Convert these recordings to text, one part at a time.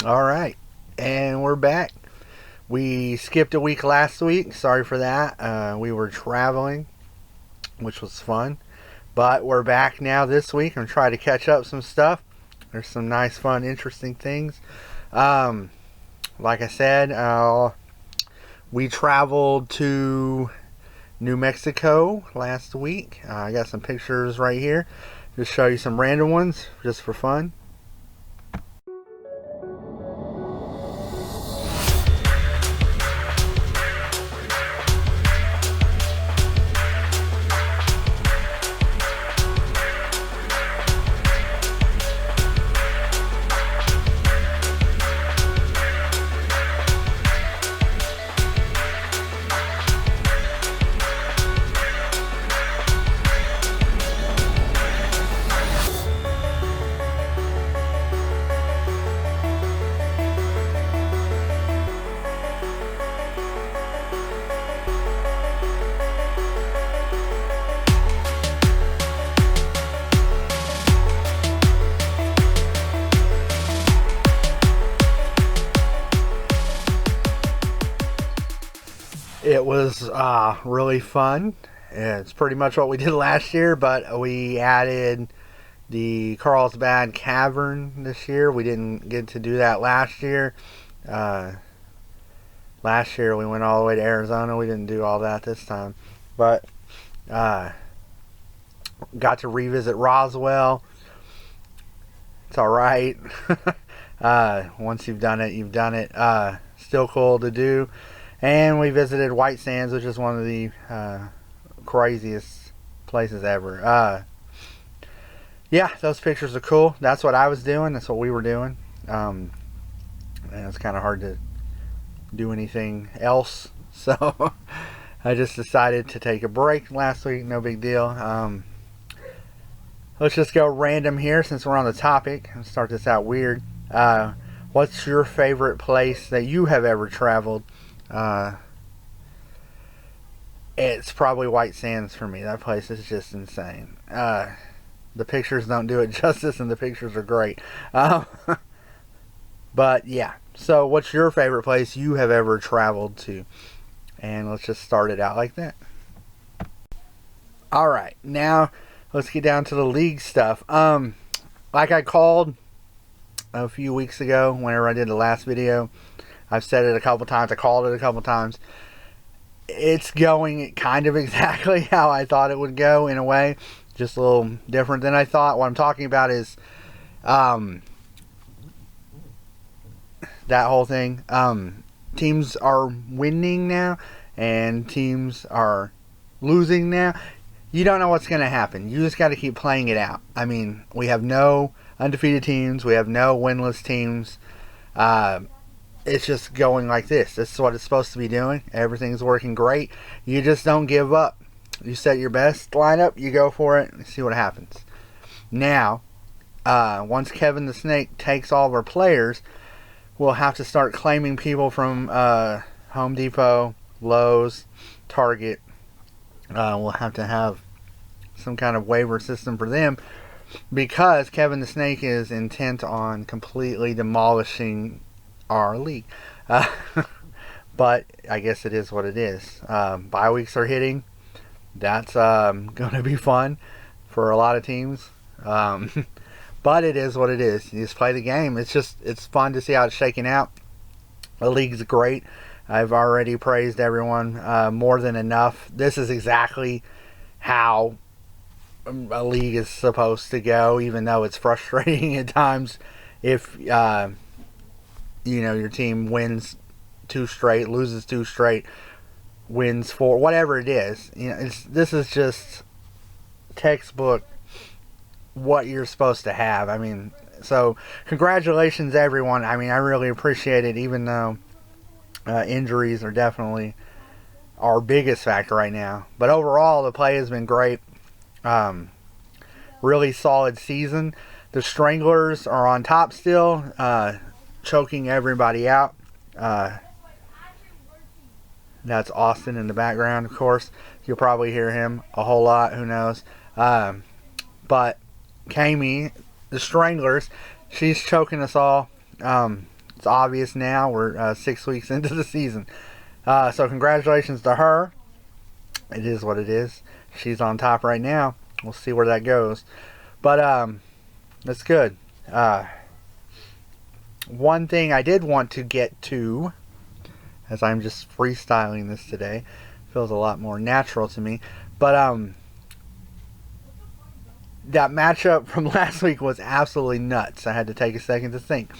Alright, and we're back. We skipped a week last week. Sorry for that. We were traveling, which was fun. But we're back now this week and try to catch up some stuff. There's some nice, fun, interesting things. Like I said, we traveled to New Mexico last week. I got some pictures right here. Just show you some random ones just for fun. It was really fun. It's pretty much what we did last year, but we added the Carlsbad Cavern this year. We didn't get to do that last year. Last year we went all the way to Arizona. We didn't do all that this time. But got to revisit Roswell. It's alright. Once you've done it, you've done it. Still cool to do. And we visited White Sands, which is one of the craziest places ever. Yeah, those pictures are cool. That's what I was doing. That's what we were doing. And it's kind of hard to do anything else. So I just decided to take a break last week. No big deal. Let's just go random here since we're on the topic. I'll start this out weird. What's your favorite place that you have ever traveled? It's probably White Sands for me. That place is just insane. The pictures don't do it justice, and the pictures are great. But yeah, so what's your favorite place you have ever traveled to? And let's just start it out like that. Alright, now let's get down to the league stuff. Like I called a few weeks ago whenever I did the last video, I've said it a couple times. I called it a couple times. It's going kind of exactly how I thought it would go in a way. Just a little different than I thought. What I'm talking about is that whole thing. Teams are winning now and teams are losing now. You don't know what's going to happen. You just got to keep playing it out. I mean, we have no undefeated teams. We have no winless teams. It's just going like this. This is what it's supposed to be doing. Everything's working great. You just don't give up. You set your best lineup. You go for it and see what happens. Now, once Kevin the Snake takes all of our players, we'll have to start claiming people from Home Depot, Lowe's, Target. We'll have to have some kind of waiver system for them because Kevin the Snake is intent on completely demolishing our league. But I guess it is what it is. Bye weeks are hitting. That's going to be fun for a lot of teams. But it is what it is. You just play the game. It's fun to see how it's shaking out. The league's great. I've already praised everyone more than enough. This is exactly how a league is supposed to go, even though it's frustrating at times if your team wins 2 straight, loses 2 straight, wins 4, whatever it is. This is just textbook what you're supposed to have. I mean, so congratulations everyone. I mean, I really appreciate it, even though injuries are definitely our biggest factor right now. But overall, the play has been great. Really solid season. The Stranglers are on top still, choking everybody out. That's Austin in the background, of course. You'll probably hear him a whole lot, who knows. But Kami, the Stranglers, she's choking us all. It's obvious now. We're 6 weeks into the season. So congratulations to her. It is what it is. She's on top right now. We'll see where that goes. But that's good. One thing I did want to get to, as I'm just freestyling this today, feels a lot more natural to me. But that matchup from last week was absolutely nuts. I had to take a second to think.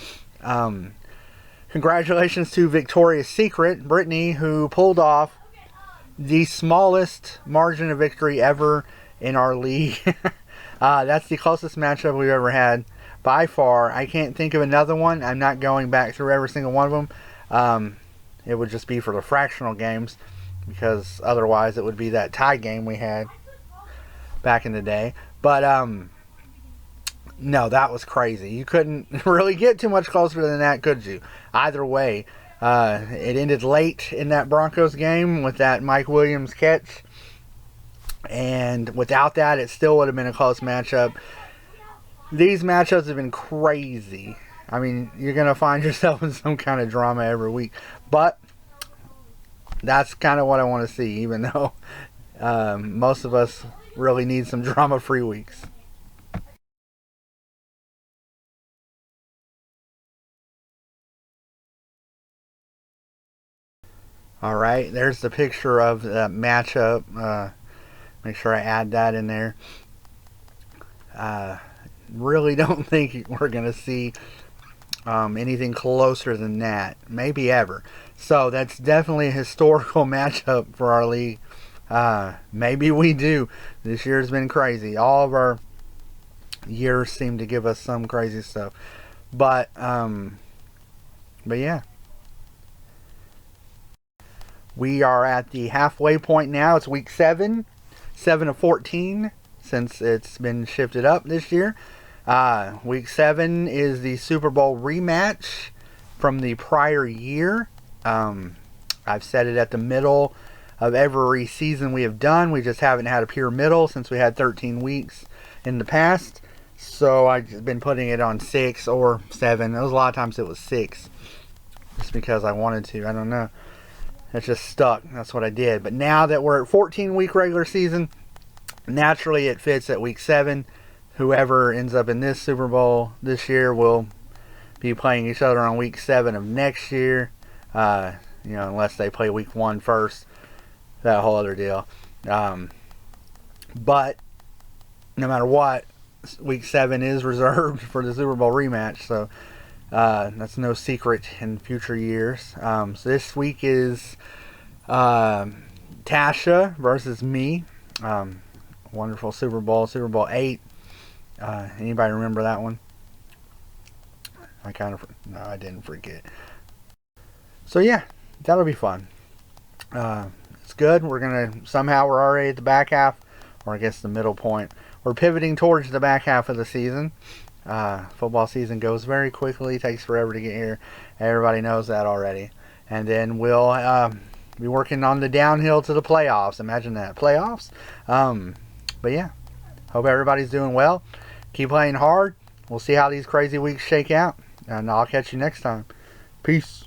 Congratulations to Victoria's Secret, Brittany, who pulled off the smallest margin of victory ever in our league. That's the closest matchup we've ever had by far. I can't think of another one. I'm not going back through every single one of them. It would just be for the fractional games, because otherwise it would be that tie game we had back in the day. But no, that was crazy. You couldn't really get too much closer than that, could you? Either way, it ended late in that Broncos game with that Mike Williams catch. And without that, it still would have been a close matchup. These matchups have been crazy. I mean, you're going to find yourself in some kind of drama every week. But that's kind of what I want to see, even though most of us really need some drama-free weeks. Alright, there's the picture of the matchup. Make sure I add that in there. Really don't think we're going to see anything closer than that. Maybe ever. So that's definitely a historical matchup for our league. Maybe we do. This year's been crazy. All of our years seem to give us some crazy stuff. But yeah. We are at the halfway point now. It's week 7. 7 of 14 since it's been shifted up this year. Week 7 is the Super Bowl rematch from the prior year. I've said it at the middle of every season we have done. We just haven't had a pure middle since we had 13 weeks in the past. So I've been putting it on 6 or 7. There was a lot of times it was 6. Just because I wanted to. I don't know. It just stuck. That's what I did. But now that we're at 14-week regular season, naturally it fits at week 7. Whoever ends up in this Super Bowl this year will be playing each other on week 7 of next year. Unless they play week 1 first. That whole other deal. But no matter what, week 7 is reserved for the Super Bowl rematch. So that's no secret in future years. So this week is Tasha versus me. Wonderful Super Bowl 8. Anybody remember that one? No, I didn't forget. So yeah, that'll be fun. It's good. We're already at the back half, or I guess the middle point. We're pivoting towards the back half of the season. Football season goes very quickly, takes forever to get here. Everybody knows that already. And then we'll be working on the downhill to the playoffs. Imagine that, playoffs. But yeah, hope everybody's doing well. Keep playing hard. We'll see how these crazy weeks shake out, and I'll catch you next time. Peace.